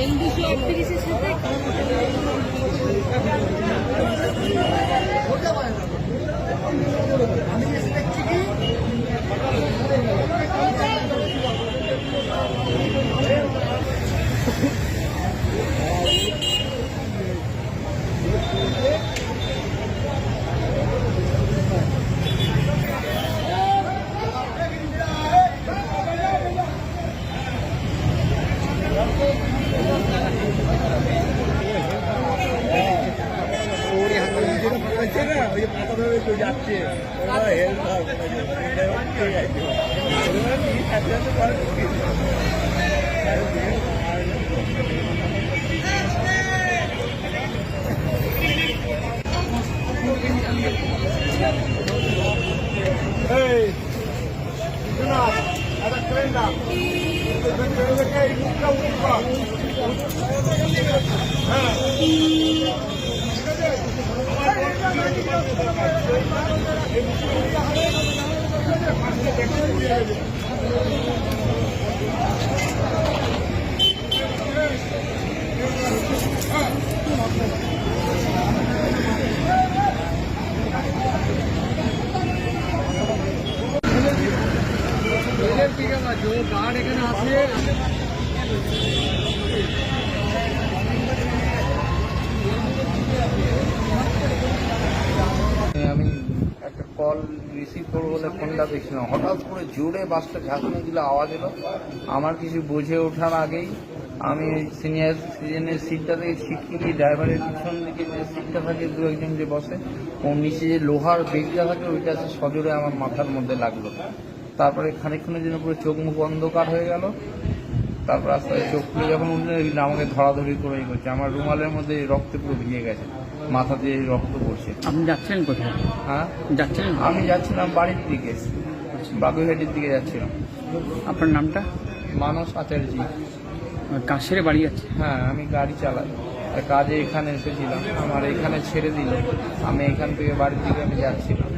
এন238-এর সাথে যাচ্ছে जो गार्ड এখানে আছে আমি একটা কল রিসিভ করবো বলে ফোনটা দেখছিলাম, হঠাৎ করে জোরে বাসটা ঝাঁকুনি দিল, আওয়াজ এলো। আমার কিছু বুঝে ওঠার আগেই আমি সিনিয়র সিজনের সিটটা থেকে ছিটকে গিয়ে ড্রাইভারের পিছন দিকে যে সিটটা থাকে, দু একজন যে বসে, ওর নিচে যে লোহার বেগটা থাকে ওইটা সজোরে আমার মাথার মধ্যে লাগলো। তারপরে খানিকক্ষণের জন্য পুরো চোখ মুখ অন্ধকার হয়ে গেল। তারপর আস্তে আস্তে চোখ খুলে যখন উঠলে আমাকে ধরাধরি করে করছে, আমার রুমালের মধ্যে রক্তে পুরো ভিজে গেছে, মাথা দিয়ে রক্ত পড়ছে। আপনি যাচ্ছিলেন কোথায়? হ্যাঁ, যাচ্ছিলেন? আমি যাচ্ছিলাম বাড়ির দিকে, বাগুইহাটির দিকে যাচ্ছিলাম। আপনার নামটা? মানস আচার্যি। কাছের বাড়ি যাচ্ছে? হ্যাঁ, আমি গাড়ি চালাই, কাজে এখানে এসেছিলাম, আমার এখানে ছেড়ে দিল, আমি এখান থেকে বাড়ির দিকে আমি যাচ্ছিলাম।